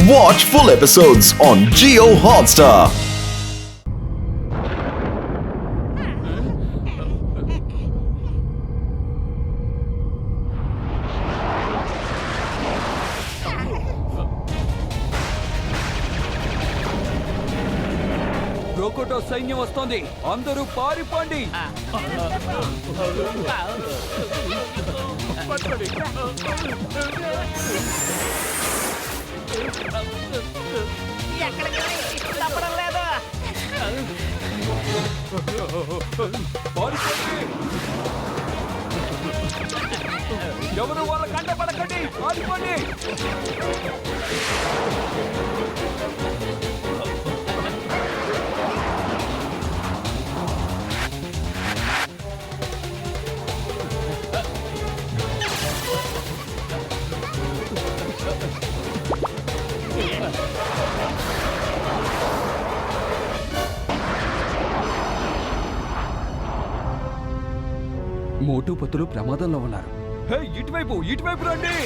Watch full episodes on Jio Hotstar. రోకోటో సైన్యం వస్తోంది, అందరూ పారిపోండి. ఎవరు వాళ్ళ కంట పడకండి, పారిపోండి. మోటు పత్తులు ప్రమాదంలో ఉన్నారు. ఇటువైపు ఇటువైపు రండి.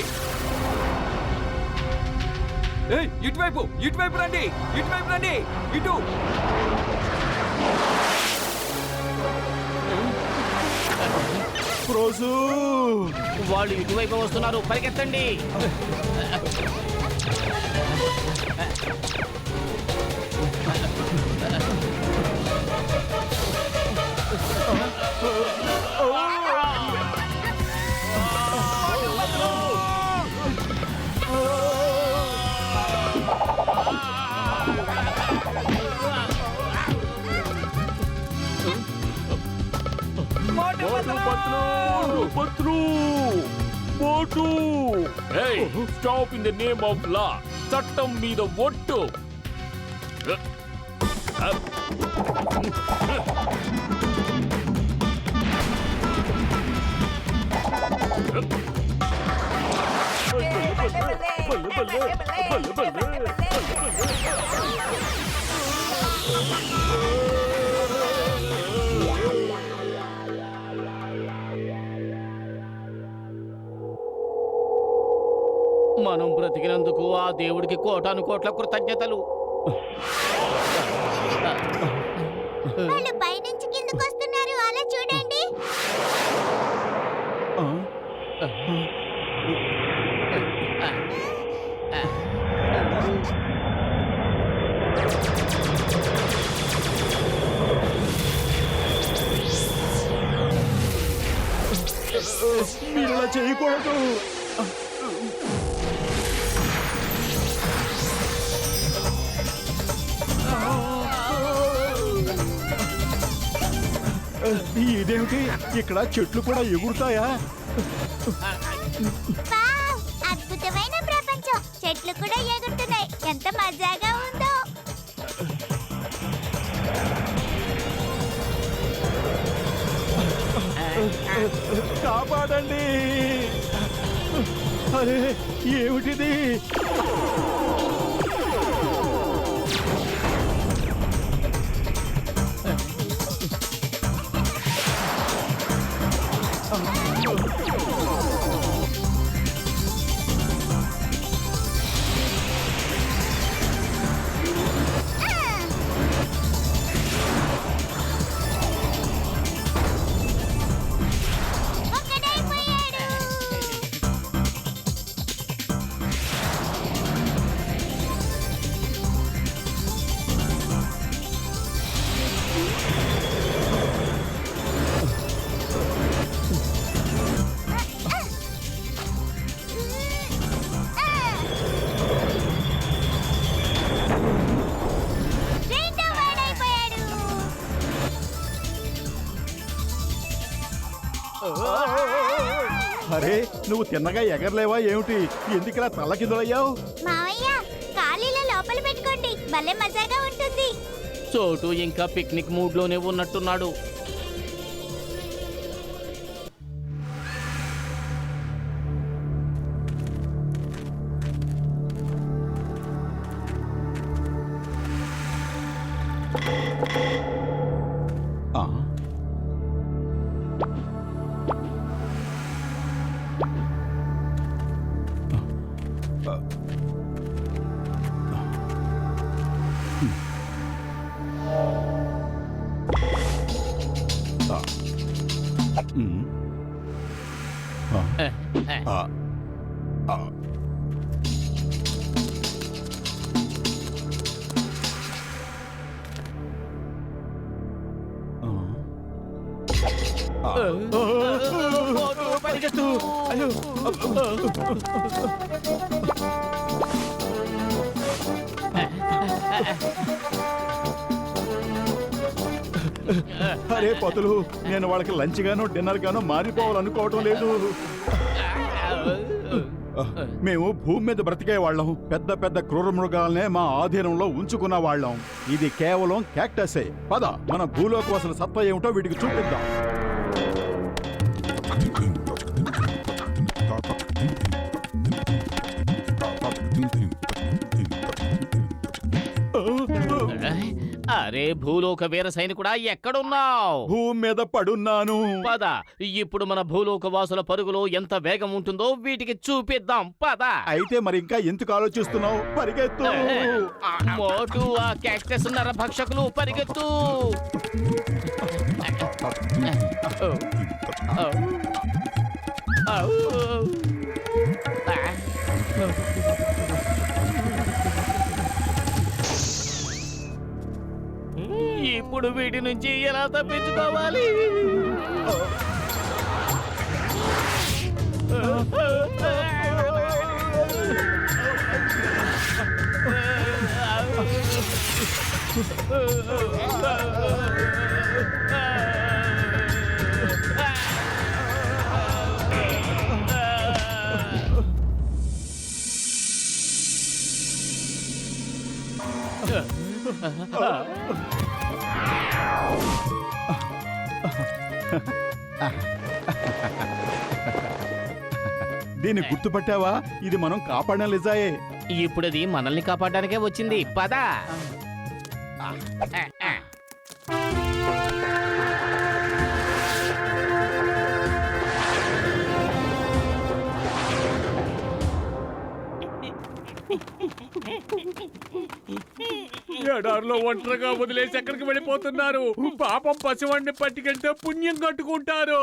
ఇటువైపు ఇటువైపు రండి, ఇటువైపు రండి, ఇటు. రోజు వాళ్ళు ఇటువైపు వస్తున్నారు, పరిగెత్తండి. Stop in the name of law. చట్టం మీద ఒట్టు. మనం బ్రతికినందుకు ఆ దేవుడికి కోటాను కోట్ల కృతజ్ఞతలు. వాళ్ళు పైనుంచి కిందకు వస్తున్నారు, అలా చూడండి. మీరు ఇలా చేయకూడదు. ఇదేమిటి, ఇక్కడ చెట్లు కూడా ఎగురుతాయా? వావ్, అద్భుతమైన ప్రపంచం, చెట్లు కూడా ఎగురుతున్నాయి, ఎంత మజాగా ఉందో. కాపాడండి. అరే ఏమిటిది? అరే నువ్వు తిన్నగా ఎగరలేవా ఏమిటి? ఎందుకు ఇలా తల్లకిందులయ్యావు? మావయ్య, ఖాళీలో లోపల పెట్టుకోండి, భలే మజాగా ఉంటుంది. చోటు ఇంకా పిక్నిక్ మూడ్ లోనే ఉన్నట్టున్నాడు. పరిగెత్తు. అరే పతులు, నేను వాళ్ళకి లంచ్ గానో డిన్నర్ గానో మారిపోవాలనుకోవటం లేదు. మేము భూమి మీద బ్రతికే వాళ్ళం, పెద్ద పెద్ద క్రూర మృగాలనే మా ఆధీనంలో ఉంచుకున్న వాళ్ళం. ఇది కేవలం క్యాక్టసే. పద, మన భూలోకి అసలు సత్తా ఏమిటో వీటికి చూపిద్దాం. అరే భూలోక వీర సైనికుడా, ఎక్కడున్నావు? భూమి మీద పడున్నాను. పద, ఇప్పుడు మన భూలోక వాసుల పరుగులో ఎంత వేగం ఉంటుందో వీటికి చూపిద్దాం. పద. అయితే మరి ఇంకా ఎందుకు ఆలోచిస్తున్నావు? పరిగెత్తు. మోటు, ఆ క్యాక్టస్ నర భక్షకులు, పరిగెత్తు. ఇప్పుడు వీటి నుంచి ఎలా తప్పించుకోవాలి? దీన్ని గుర్తుపట్టావా? ఇది మనం కాపాడిన లిజాయే. ఇప్పుడది మనల్ని కాపాడడానికే వచ్చింది. పద. ఎడారిలో ఒంటరిగా వదిలేసి ఎక్కడికి వెళ్ళిపోతున్నారు? పాపం పసివాడిని పట్టుకెళ్తే పుణ్యం కట్టుకుంటారు.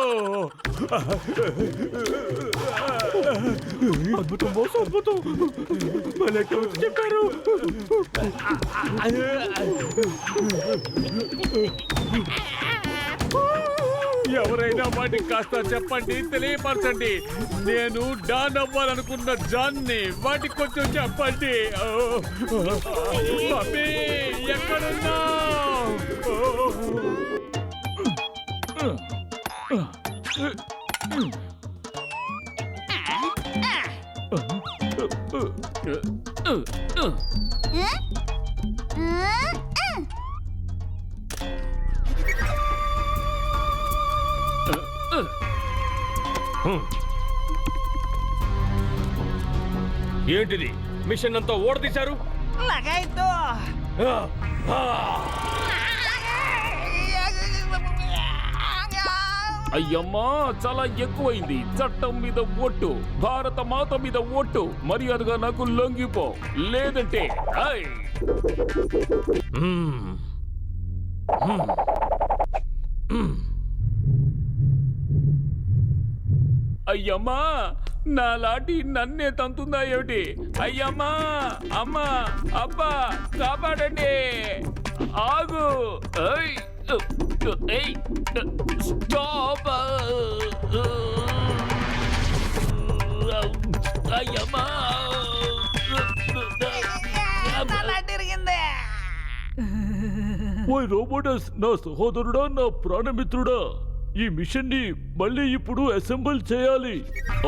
చెప్పారు. ఎవరైనా వాటికి కాస్త చెప్పండి, తెలియపరచండి. నేను డాన్ అవ్వాలనుకున్న జాన్ని వాటికి కొంచెం చెప్పండి. మమ్మీ, ఎక్కడున్నా? ఏంటిది? మిషన్ అంతా ఓడదీశారు. అయ్యమ్మా, చాలా ఎక్కువైంది. చట్టం మీద ఒట్టు, భారత మాత మీద ఒట్టు. మర్యాదగా నాకు లొంగిపో, లేదంటే అయ్యమ్మా, నా లాటి నన్నే తంతుందా ఏమిటి? అయ్యమ్మా, అమ్మా, అబ్బా, కాపాడండి. ఆగు. స్టాప్. అయ్యమ్మా, ఓయ్ రోబోటస్, నా సహోదరుడా, నా ప్రాణమిత్రుడా, ఈ మిషన్ ని మళ్ళీ ఇప్పుడు అసెంబుల్ చేయాలి.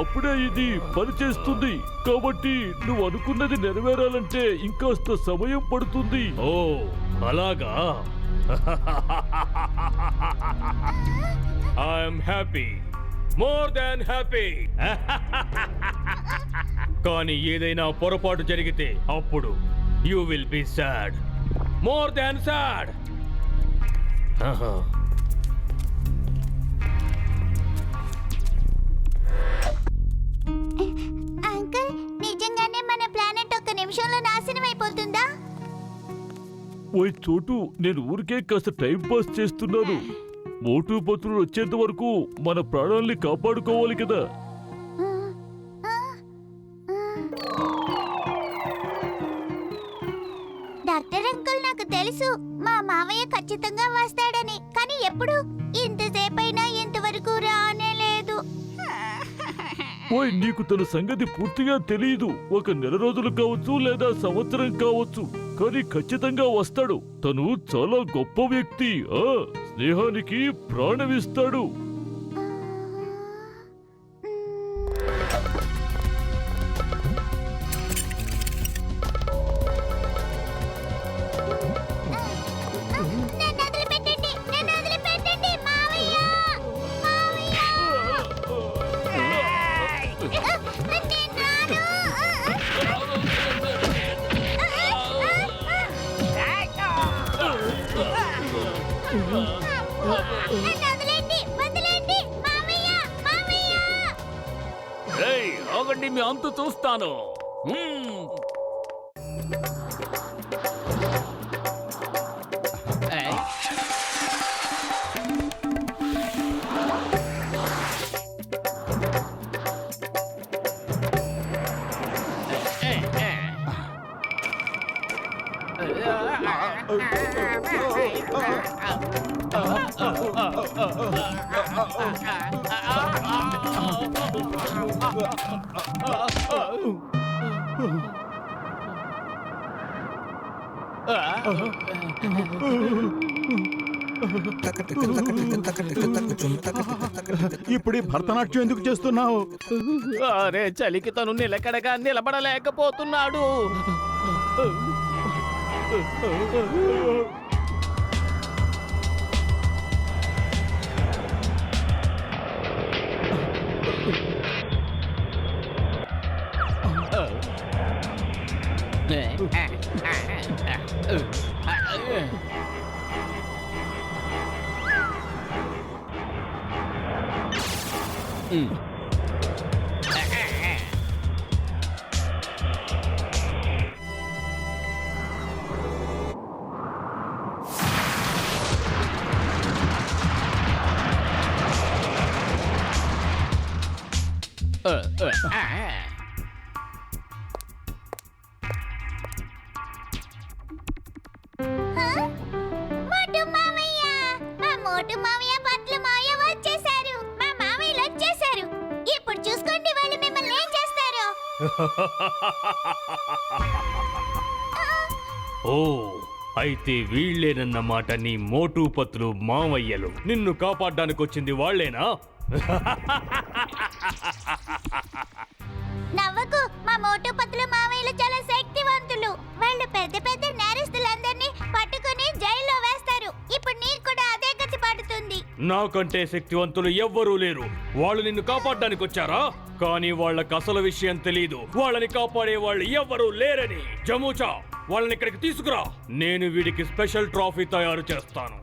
అప్పుడే ఇది పనిచేస్తుంది. కాబట్టి నువ్వు అనుకున్నది నెరవేరాలంటే ఇంకాస్త సమయం పడుతుంది. ఓ అలాగా. I'm happy, more than happy. కానీ ఏదైనా పొరపాటు జరిగితే అప్పుడు you will be sad, more than sad. Uncle, నిజంగానే మన ప్లానెట్ ఒక్క నిమిషంలో నాశనం అయిపోతుందా? ఓయ్ చోటు, నేను ఊరికే కాస్త టైం పాస్ చేస్తున్నాను. మోటు పత్రులు వచ్చేంత వరకు మన ప్రాణాల్ని కాపాడుకోవాలి కదా. డాక్టర్ అంకుల్, నాకు తెలుసు మా మావయ్య ఖచ్చితంగా వస్తాడని, కానీ ఎప్పుడు? ఇంతసేపైనా ఇంతవరకు రానే లేదు. ఓయ్, నీకు తన సంగతి పూర్తిగా తెలియదు. ఒక నెల రోజులు కావచ్చు లేదా సంవత్సరం కావచ్చు, కానీ ఖచ్చితంగా వస్తాడు. తను చాలా గొప్ప వ్యక్తి. స్నేహానికి ప్రాణమిస్తాడు. నన్ను వదిలిపెట్టండి, నన్ను వదిలిపెట్టండి మావయ్య! మావయ్య! నేను రాను! నన్ను వదిలేండి, వదిలేండి! మావయ్య! మావయ్య! ఏయ్, ఆగండి, మీ అంతు చూస్తాను. ఇప్పుడు ఈ భరతనాట్యం ఎందుకు చేస్తున్నావు? అరే, చలికి తను నిలకడగా నిలబడలేకపోతున్నాడు. మోటు మావయ్య! మా మోటు మావయ్య పట్ల మాయ వచ్చేశారు. మా మావయ్యలు వచ్చేశారు. ఇప్పుడు చూసుకోండి వాళ్ళు మిమ్మల్ని ఏం చేస్తారో. ఓ, అయితే వీళ్ళేనన్నమాట నీ మోటు పత్రులు మావయ్యలు. నిన్ను కాపాడడానికి వచ్చింది వాళ్ళేనా? నవ్వకు, మా మోటు పత్తులు మావయ్యలు చాలా శక్తివంతులు. వాళ్ళు పెద్ద పెద్ద నేరస్తులందరినీ పట్టుకుని జైల్లో వేస్తారు. ఇప్పుడు నీకు కూడా అదే గతి పడుతుంది. నాకంటే శక్తివంతులు ఎవ్వరూ లేరు. వాళ్ళు నిన్ను కాపాడడానికి వచ్చారా? కానీ వాళ్ళకి అసలు విషయం తెలీదు. వాళ్ళని కాపాడే వాళ్ళు ఎవ్వరూ లేరని. జమూచా, వాళ్ళని ఇక్కడికి తీసుకురా. నేను వీడికి స్పెషల్ ట్రాఫీ తయారు చేస్తాను.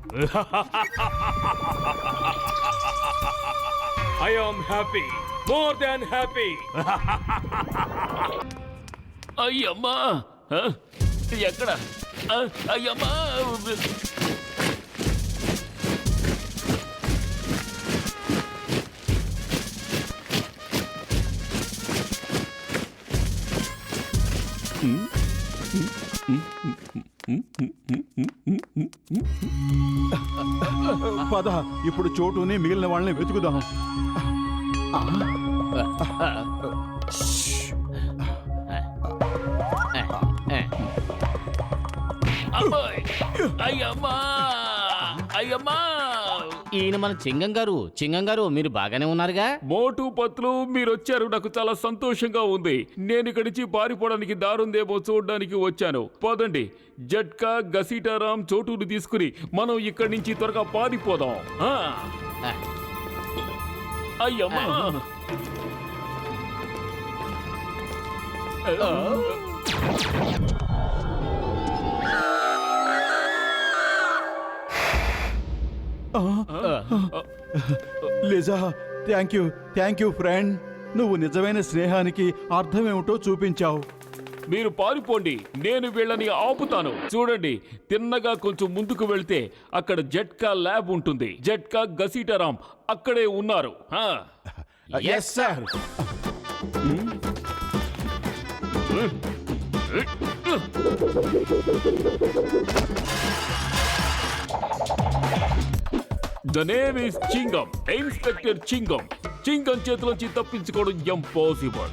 I am happy, more than happy. Ayyamma, ఎక్కడ? అయ్యమ్మా! పద, ఇప్పుడు చోటుని మిగిలిన వాళ్ళని వెతుకుదాం. అబ్బాయ్! అయ్యమ్మా! అయ్యమ్మా! ఈయన మన చింగం గారు. చింగం గారు, మీరు బాగానే ఉన్నారుగా? మోటు పత్లు, మీరు వచ్చారు. నాకు చాలా సంతోషంగా ఉంది. నేను ఇక్కడి నుంచి పారిపోవడానికి దారుందేమో చూడడానికి వచ్చాను. పదండి, జట్కా, గసీటారాం, చోటుని తీసుకుని మనం ఇక్కడి నుంచి త్వరగా పారిపోదాం. Ayyamma! Liza, thank you, thank you friend. నువ్వు నిజమైన స్నేహానికి అర్థమేమిటో చూపించావు. Thank you, thank you, thank you. Thank you, thank you, thank you. Thank you, thank you, thank you, thank you. మీరు పారిపోండి, నేను వీళ్ళని ఆపుతాను. చూడండి, తిన్నగా కొంచెం ముందుకు వెళ్తే అక్కడ జట్కా ల్యాబ్ ఉంటుంది. జట్కా గసీటారాం అక్కడే ఉన్నారు. Yes sir. The name is Chingam, inspector Chingam. Chingam చేతిలోంచి తప్పించుకోవడం ఇంపాసిబుల్.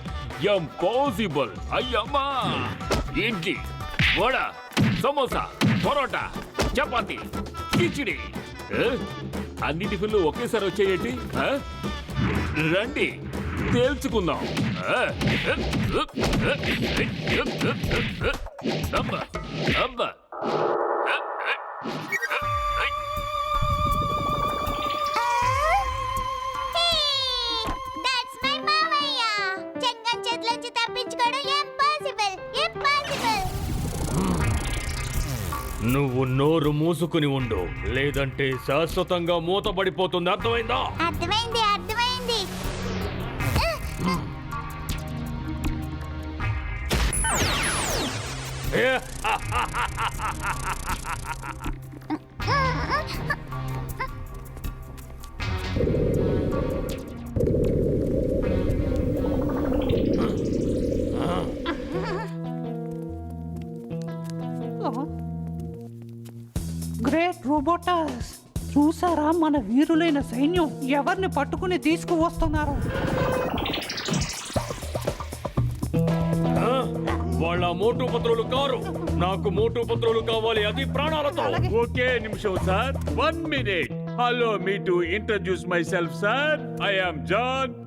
అయ్యమ్మా! ఇడ్లీ, వడ, సమోసా, పరోటా, చపాతి, కిచిడి, అన్ని టిఫిన్లు ఒకేసారి వచ్చేయండి. రండి, తేల్చుకుందాం. అబ్బా దట్స్ మై మామయ్య. చెంగం చేతిలోంచి తప్పించుకోవడం ఇంపాసిబుల్. నువ్వు నోరు మూసుకుని ఉండు, లేదంటే శాశ్వతంగా మూతపడిపోతుంది. అర్థమైందా? అర్థమైంది. గ్రేట్ రోబోటస్, చూసారా మన వీరులైన సైన్యం ఎవరిని పట్టుకుని తీసుకువస్తున్నారు? వాళ్ళ మోటు పత్రులు కారు. నాకు మోటు పత్రులు కావాలి, అది ప్రాణాలతో. ఓకే నిమిషం sir, 1 minute. Hello, me to introduce myself sir. I am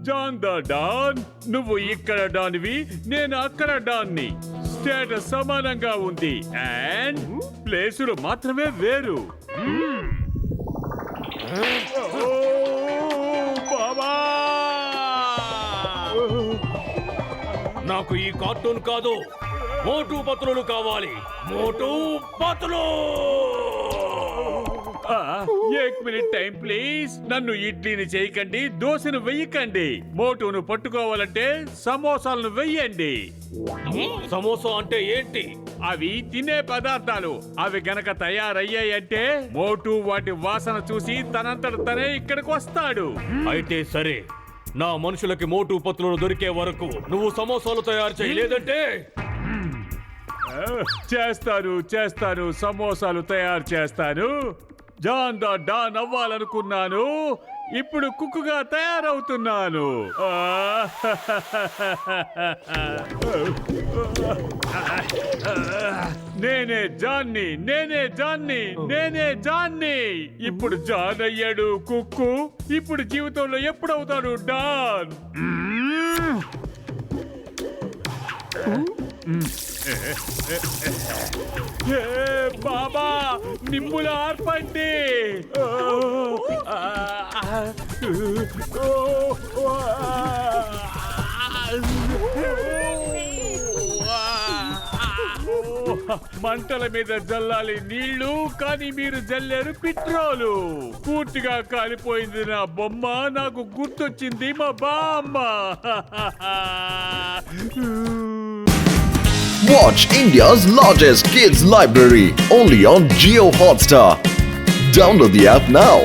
John the don. నువ్వు ఇక్కడ డాన్వి, నేను అక్కడ డాన్ని. స్టేటస్ సమానంగా ఉంది అండ్ ప్లేసులు మాత్రమే వేరు. బాబా! నాకు ఈ కార్టూన్ కాదు, మోటు పత్రులు కావాలి. మోటు పత్రులు! 1 minute టైం ప్లీజ్. నన్ను ఇడ్లీని చేయకండి, దోశను వెయ్యకండి. మోటును పట్టుకోవాలంటే సమోసాలను వెయ్యండి. సమోసా అంటే ఏంటి? అవి తినే పదార్థాలు. అవి గనక తయారయ్యాయంటే మోటు వాటి వాసన చూసి తనంతట తనే ఇక్కడికి వస్తాడు. అయితే సరే, నా మనుషులకి మోటు పత్రులు దొరికే వరకు నువ్వు సమోసాలు తయారు చేయి, లేదంటే చేస్తాను, సమోసాలు తయారు చేస్తాను. జాన్ ద డాన్ అవ్వాలనుకున్నాను, ఇప్పుడు కుక్కుగా తయారవుతున్నాను. నేనే జాన్ని. ఇప్పుడు జాన్ అయ్యాడు కుక్కు. ఇప్పుడు జీవితంలో ఎప్పుడవుతాడు డాన్? బాబా, నిమ్ములు ఆర్పండి. మంటల మీద జల్లాలి నీళ్లు, కానీ మీరు జల్లేరు పెట్రోలు. పూర్తిగా కాలిపోయింది నా బొమ్మ. నాకు గుర్తొచ్చింది మా బామ్మ. Watch India's largest kids library only on Jio Hotstar. Download the app now.